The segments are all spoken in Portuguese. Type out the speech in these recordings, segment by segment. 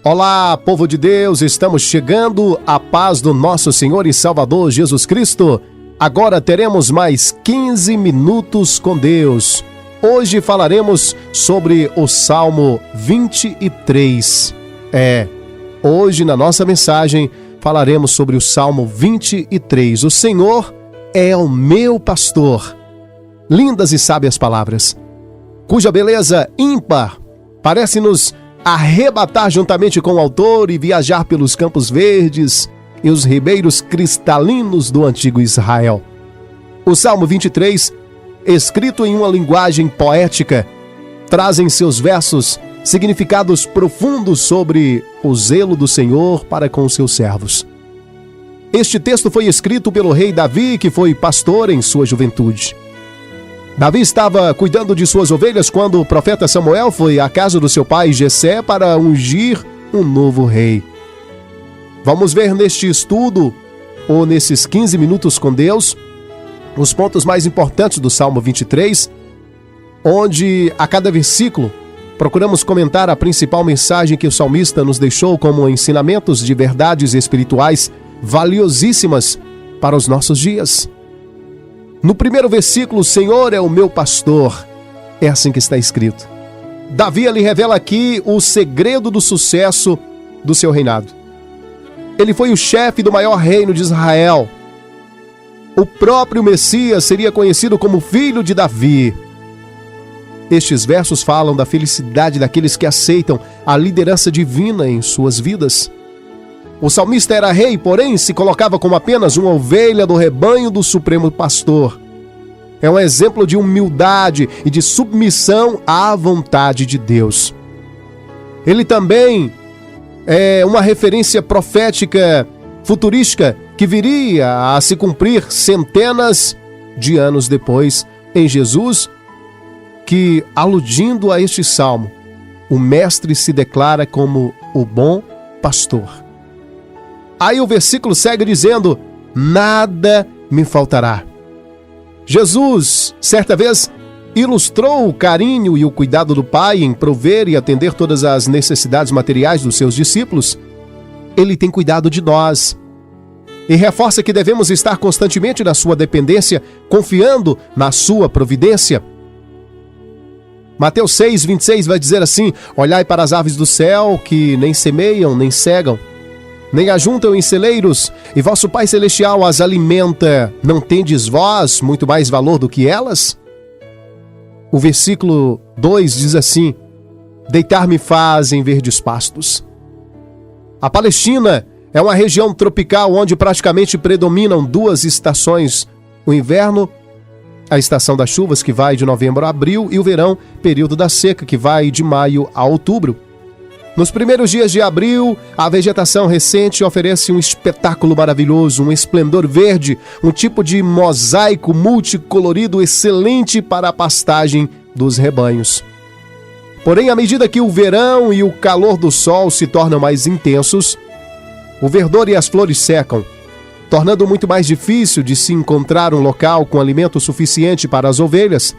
Olá, povo de Deus, estamos chegando à paz do nosso Senhor e Salvador Jesus Cristo. Agora teremos mais 15 minutos com Deus. Hoje falaremos sobre o Salmo 23. Hoje na nossa mensagem falaremos sobre o Salmo 23. O Senhor é o meu pastor. Lindas e sábias palavras, cuja beleza ímpar parece nos arrebatar juntamente com o autor e viajar pelos campos verdes e os ribeiros cristalinos do antigo Israel. O Salmo 23, escrito em uma linguagem poética, traz em seus versos significados profundos sobre o zelo do Senhor para com os seus servos. Este texto foi escrito pelo rei Davi, que foi pastor em sua juventude. Davi estava cuidando de suas ovelhas quando o profeta Samuel foi à casa do seu pai Jessé para ungir um novo rei. Vamos ver neste estudo, ou nesses 15 minutos com Deus, os pontos mais importantes do Salmo 23, onde a cada versículo procuramos comentar a principal mensagem que o salmista nos deixou como ensinamentos de verdades espirituais valiosíssimas para os nossos dias. No primeiro versículo, o Senhor é o meu pastor. É assim que está escrito. Davi lhe revela aqui o segredo do sucesso do seu reinado. Ele foi o chefe do maior reino de Israel. O próprio Messias seria conhecido como filho de Davi. Estes versos falam da felicidade daqueles que aceitam a liderança divina em suas vidas. O salmista era rei, porém se colocava como apenas uma ovelha do rebanho do Supremo Pastor. É um exemplo de humildade e de submissão à vontade de Deus. Ele também é uma referência profética futurística que viria a se cumprir centenas de anos depois em Jesus, que, aludindo a este salmo, o mestre se declara como o bom pastor. Aí o versículo segue dizendo: nada me faltará. Jesus, certa vez, ilustrou o carinho e o cuidado do Pai em prover e atender todas as necessidades materiais dos seus discípulos. Ele tem cuidado de nós e reforça que devemos estar constantemente na sua dependência, confiando na sua providência. Mateus 6:26 vai dizer assim: olhai para as aves do céu, que nem semeiam, nem cegam, nem ajuntam em celeiros, e vosso Pai Celestial as alimenta. Não tendes vós muito mais valor do que elas? O versículo 2 diz assim: deitar-me faz em verdes pastos. A Palestina é uma região tropical onde praticamente predominam duas estações: o inverno, a estação das chuvas, que vai de novembro a abril, e o verão, período da seca, que vai de maio a outubro. Nos primeiros dias de abril, a vegetação recente oferece um espetáculo maravilhoso, um esplendor verde, um tipo de mosaico multicolorido excelente para a pastagem dos rebanhos. Porém, à medida que o verão e o calor do sol se tornam mais intensos, o verdor e as flores secam, tornando muito mais difícil de se encontrar um local com alimento suficiente para as ovelhas.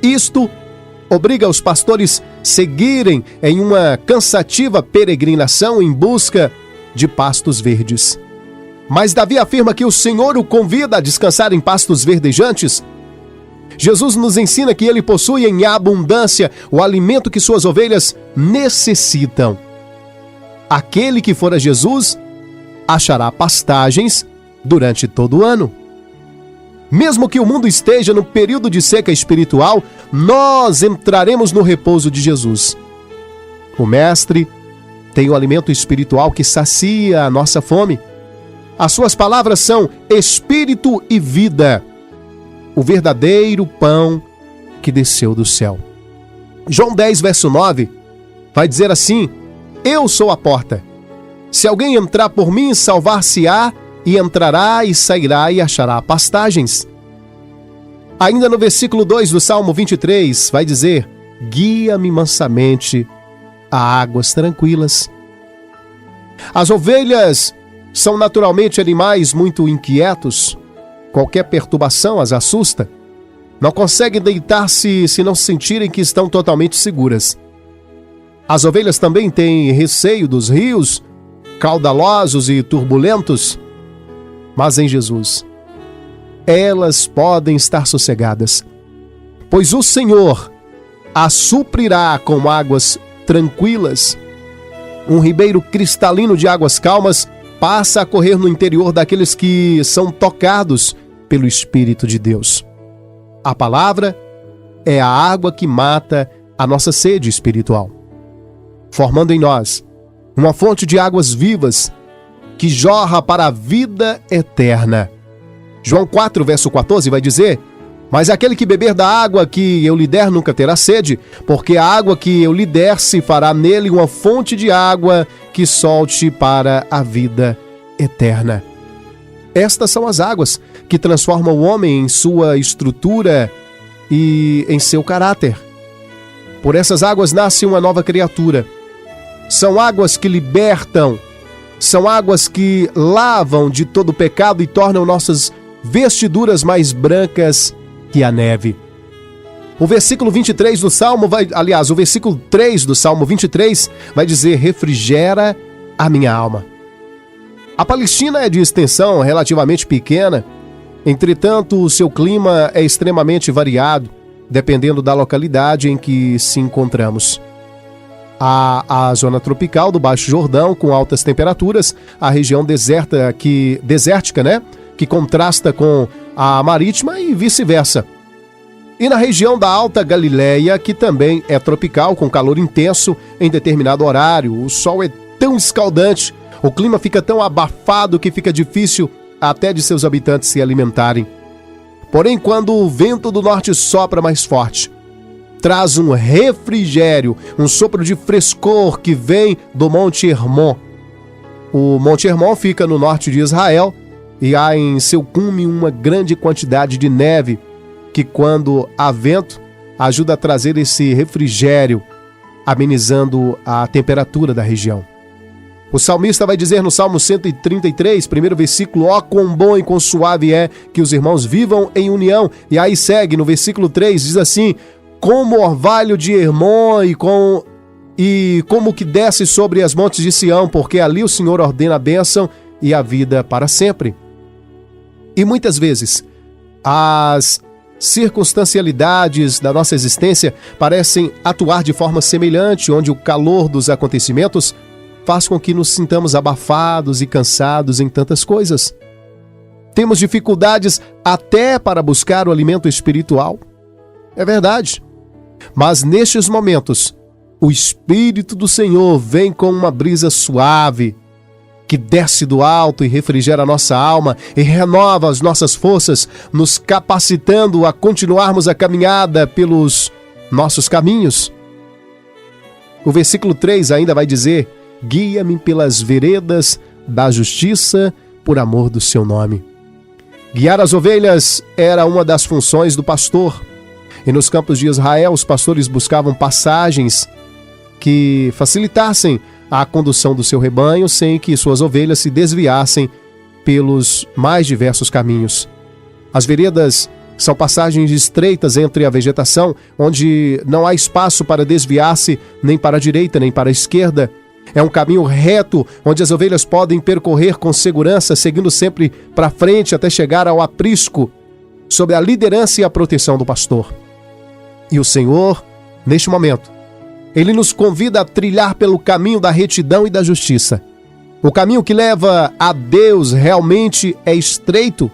Isto obriga os pastores a seguirem em uma cansativa peregrinação em busca de pastos verdes. Mas Davi afirma que o Senhor o convida a descansar em pastos verdejantes. Jesus nos ensina que ele possui em abundância o alimento que suas ovelhas necessitam. Aquele que for a Jesus achará pastagens durante todo o ano. Mesmo que o mundo esteja no período de seca espiritual, nós entraremos no repouso de Jesus. O Mestre tem o alimento espiritual que sacia a nossa fome. As suas palavras são espírito e vida, o verdadeiro pão que desceu do céu. João 10, verso 9, vai dizer assim: eu sou a porta. Se alguém entrar por mim, salvar-se-á, e entrará e sairá e achará pastagens. Ainda no versículo 2 do Salmo 23, vai dizer: guia-me mansamente a águas tranquilas. As ovelhas são naturalmente animais muito inquietos. Qualquer perturbação as assusta. Não conseguem deitar-se se não sentirem que estão totalmente seguras. As ovelhas também têm receio dos rios, caudalosos e turbulentos, mas em Jesus elas podem estar sossegadas, pois o Senhor as suprirá com águas tranquilas. Um ribeiro cristalino de águas calmas passa a correr no interior daqueles que são tocados pelo Espírito de Deus. A palavra é a água que mata a nossa sede espiritual, formando em nós uma fonte de águas vivas que jorra para a vida eterna. João 4, verso 14 vai dizer: mas aquele que beber da água que eu lhe der nunca terá sede, porque a água que eu lhe der se fará nele uma fonte de água que solte para a vida eterna. Estas são as águas que transformam o homem em sua estrutura e em seu caráter. Por essas águas nasce uma nova criatura. São águas que libertam, são águas que lavam de todo o pecado e tornam nossas vestiduras mais brancas que a neve. O versículo 23 do Salmo o versículo 3 do Salmo 23 vai dizer: refrigera a minha alma. A Palestina é de extensão relativamente pequena, entretanto o seu clima é extremamente variado, dependendo da localidade em que se encontramos. Há a zona tropical do Baixo Jordão, com altas temperaturas, a região desértica, que contrasta com a marítima e vice-versa. E na região da Alta Galileia, que também é tropical, com calor intenso em determinado horário. O sol é tão escaldante, o clima fica tão abafado que fica difícil até de seus habitantes se alimentarem. Porém, quando o vento do norte sopra mais forte, traz um refrigério, um sopro de frescor que vem do Monte Hermon. O Monte Hermon fica no norte de Israel e há em seu cume uma grande quantidade de neve que, quando há vento, ajuda a trazer esse refrigério, amenizando a temperatura da região. O salmista vai dizer no Salmo 133, primeiro versículo: ó, quão bom e quão suave é que os irmãos vivam em união. E aí segue no versículo 3, diz assim: como orvalho de Hermon e como que desce sobre as montes de Sião, porque ali o Senhor ordena a bênção e a vida para sempre. E muitas vezes as circunstancialidades da nossa existência parecem atuar de forma semelhante, onde o calor dos acontecimentos faz com que nos sintamos abafados e cansados em tantas coisas. Temos dificuldades até para buscar o alimento espiritual. É verdade. Mas nestes momentos, o Espírito do Senhor vem com uma brisa suave, que desce do alto e refrigera a nossa alma e renova as nossas forças, nos capacitando a continuarmos a caminhada pelos nossos caminhos. O versículo 3 ainda vai dizer: guia-me pelas veredas da justiça, por amor do seu nome. Guiar as ovelhas era uma das funções do pastor. E nos campos de Israel, os pastores buscavam passagens que facilitassem a condução do seu rebanho sem que suas ovelhas se desviassem pelos mais diversos caminhos. As veredas são passagens estreitas entre a vegetação, onde não há espaço para desviar-se nem para a direita nem para a esquerda. É um caminho reto, onde as ovelhas podem percorrer com segurança, seguindo sempre para frente até chegar ao aprisco, sob a liderança e a proteção do pastor. E o Senhor, neste momento, Ele nos convida a trilhar pelo caminho da retidão e da justiça. O caminho que leva a Deus realmente é estreito.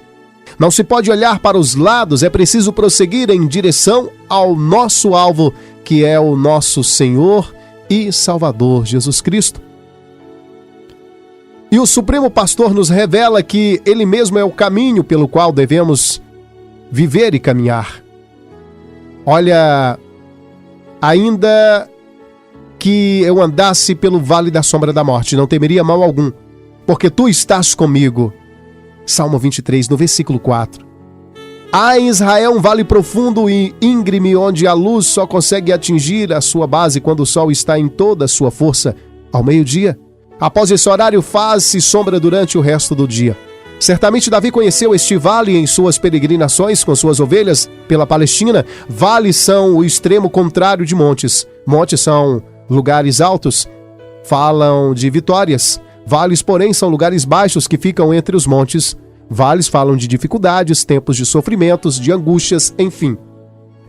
Não se pode olhar para os lados, é preciso prosseguir em direção ao nosso alvo, que é o nosso Senhor e Salvador Jesus Cristo. E o Supremo Pastor nos revela que Ele mesmo é o caminho pelo qual devemos viver e caminhar. Olha, ainda que eu andasse pelo vale da sombra da morte, não temeria mal algum, porque tu estás comigo. Salmo 23, no versículo 4. Há em Israel um vale profundo e íngreme, onde a luz só consegue atingir a sua base quando o sol está em toda a sua força, ao meio-dia. Após esse horário, faz-se sombra durante o resto do dia. Certamente Davi conheceu este vale em suas peregrinações com suas ovelhas pela Palestina. Vales são o extremo contrário de montes. Montes são Lugares altos falam de vitórias. Vales, porém, são lugares baixos que ficam entre os montes. Vales falam de dificuldades, tempos de sofrimentos, de angústias, enfim.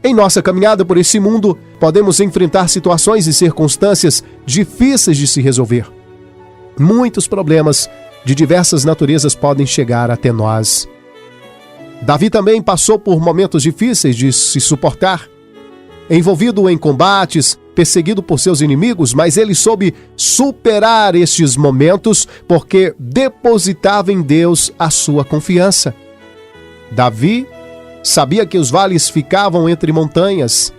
Em nossa caminhada por esse mundo, podemos enfrentar situações e circunstâncias difíceis de se resolver. Muitos problemas de diversas naturezas podem chegar até nós. Davi também passou por momentos difíceis de se suportar. Envolvido em combates, perseguido por seus inimigos, mas ele soube superar estes momentos porque depositava em Deus a sua confiança. Davi sabia que os vales ficavam entre montanhas.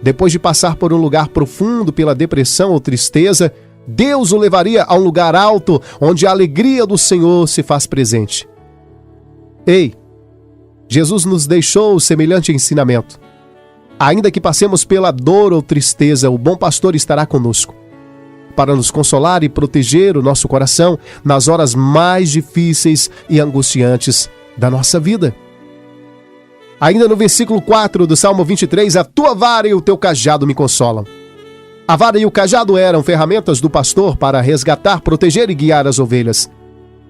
Depois de passar por um lugar profundo pela depressão ou tristeza, Deus o levaria a um lugar alto, onde a alegria do Senhor se faz presente. Ei, Jesus nos deixou semelhante ensinamento. Ainda que passemos pela dor ou tristeza, o bom pastor estará conosco, para nos consolar e proteger o nosso coração nas horas mais difíceis e angustiantes da nossa vida. Ainda no versículo 4 do Salmo 23, a tua vara e o teu cajado me consolam. A vara e o cajado eram ferramentas do pastor para resgatar, proteger e guiar as ovelhas.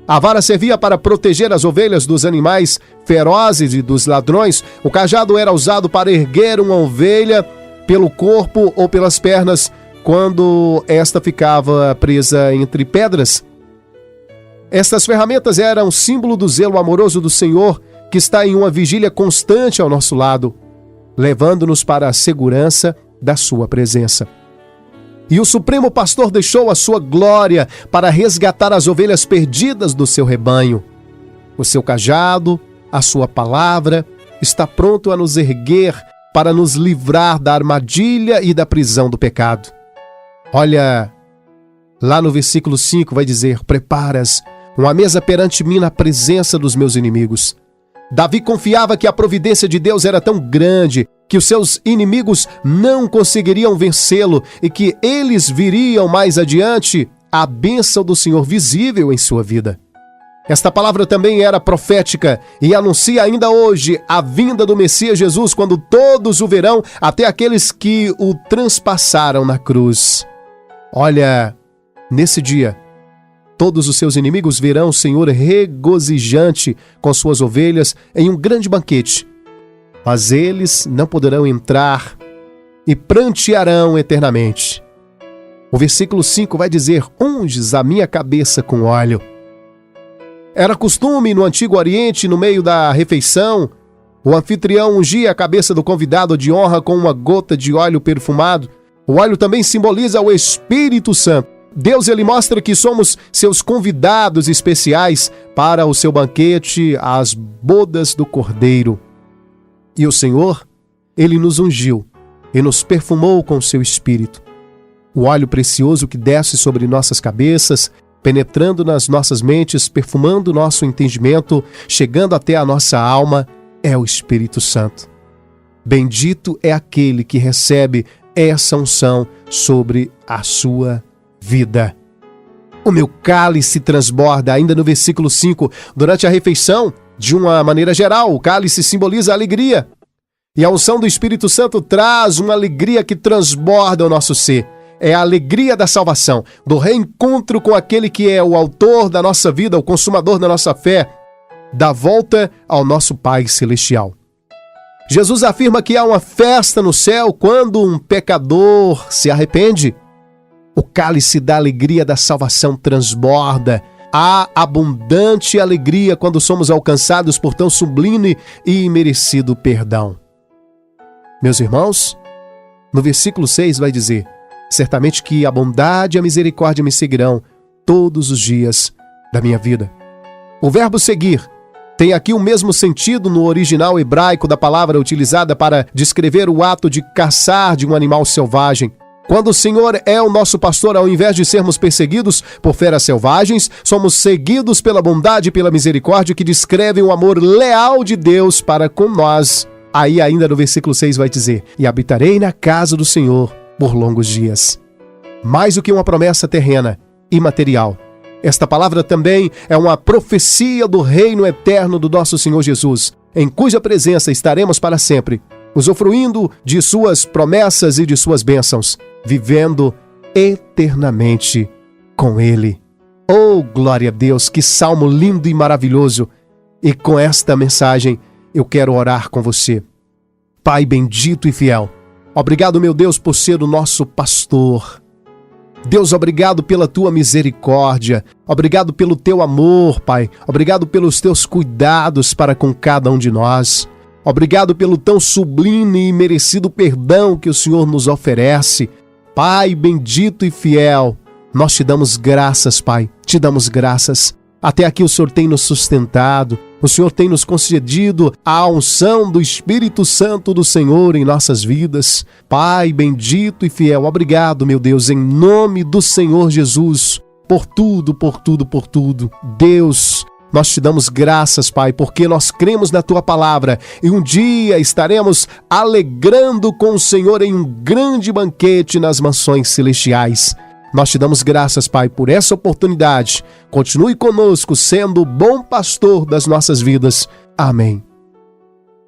A vara servia para proteger as ovelhas dos animais ferozes e dos ladrões. O cajado era usado para erguer uma ovelha pelo corpo ou pelas pernas quando esta ficava presa entre pedras. Estas ferramentas eram símbolo do zelo amoroso do Senhor, que está em uma vigília constante ao nosso lado, levando-nos para a segurança da sua presença. E o Supremo Pastor deixou a sua glória para resgatar as ovelhas perdidas do seu rebanho. O seu cajado, a sua palavra, está pronto a nos erguer para nos livrar da armadilha e da prisão do pecado. Olha, lá no versículo 5 vai dizer: preparas uma mesa perante mim na presença dos meus inimigos. Davi confiava que a providência de Deus era tão grande que os seus inimigos não conseguiriam vencê-lo e que eles viriam mais adiante a bênção do Senhor visível em sua vida. Esta palavra também era profética e anuncia ainda hoje a vinda do Messias Jesus, quando todos o verão, até aqueles que o transpassaram na cruz. Olha, nesse dia, todos os seus inimigos verão o Senhor regozijante com suas ovelhas em um grande banquete. Mas eles não poderão entrar e prantearão eternamente. O versículo 5 vai dizer: unges a minha cabeça com óleo. Era costume no Antigo Oriente, no meio da refeição, o anfitrião ungia a cabeça do convidado de honra com uma gota de óleo perfumado. O óleo também simboliza o Espírito Santo. Deus, ele mostra que somos seus convidados especiais para o seu banquete, as bodas do Cordeiro. E o Senhor, ele nos ungiu e nos perfumou com o seu Espírito. O óleo precioso que desce sobre nossas cabeças, penetrando nas nossas mentes, perfumando nosso entendimento, chegando até a nossa alma, é o Espírito Santo. Bendito é aquele que recebe essa unção sobre a sua vida. O meu cálice transborda, ainda no versículo 5, durante a refeição, de uma maneira geral, o cálice simboliza a alegria. E a unção do Espírito Santo traz uma alegria que transborda o nosso ser. É a alegria da salvação, do reencontro com aquele que é o autor da nossa vida, o consumador da nossa fé, da volta ao nosso Pai Celestial. Jesus afirma que há uma festa no céu quando um pecador se arrepende. O cálice da alegria da salvação transborda. Há abundante alegria quando somos alcançados por tão sublime e imerecido perdão. Meus irmãos, no versículo 6 vai dizer: certamente que a bondade e a misericórdia me seguirão todos os dias da minha vida. O verbo seguir tem aqui o mesmo sentido no original hebraico da palavra utilizada para descrever o ato de caçar de um animal selvagem. Quando o Senhor é o nosso pastor, ao invés de sermos perseguidos por feras selvagens, somos seguidos pela bondade e pela misericórdia que descrevem o amor leal de Deus para com nós. Aí ainda no versículo 6 vai dizer: e habitarei na casa do Senhor por longos dias. Mais do que uma promessa terrena e material, esta palavra também é uma profecia do reino eterno do nosso Senhor Jesus, em cuja presença estaremos para sempre, usufruindo de suas promessas e de suas bênçãos, vivendo eternamente com Ele. Oh, glória a Deus, que salmo lindo e maravilhoso! E com esta mensagem eu quero orar com você. Pai bendito e fiel, obrigado, meu Deus, por ser o nosso pastor. Deus, obrigado pela tua misericórdia, obrigado pelo teu amor, Pai, obrigado pelos teus cuidados para com cada um de nós. Obrigado pelo tão sublime e merecido perdão que o Senhor nos oferece. Pai bendito e fiel, nós te damos graças, Pai, te damos graças. Até aqui o Senhor tem nos sustentado, o Senhor tem nos concedido a unção do Espírito Santo do Senhor em nossas vidas. Pai bendito e fiel, obrigado, meu Deus, em nome do Senhor Jesus, por tudo, por tudo, por tudo. Deus, nós te damos graças, Pai, porque nós cremos na Tua palavra e um dia estaremos alegrando com o Senhor em um grande banquete nas mansões celestiais. Nós te damos graças, Pai, por essa oportunidade. Continue conosco, sendo o bom pastor das nossas vidas. Amém.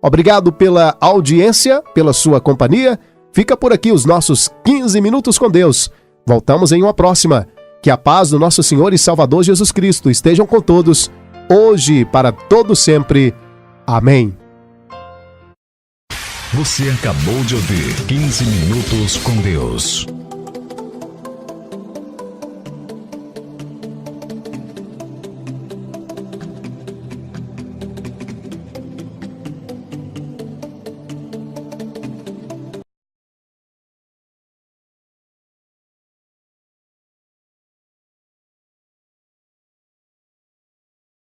Obrigado pela audiência, pela sua companhia. Fica por aqui os nossos 15 minutos com Deus. Voltamos em uma próxima. Que a paz do nosso Senhor e Salvador Jesus Cristo estejam com todos, hoje e para todo sempre. Amém. Você acabou de ouvir 15 minutos com Deus.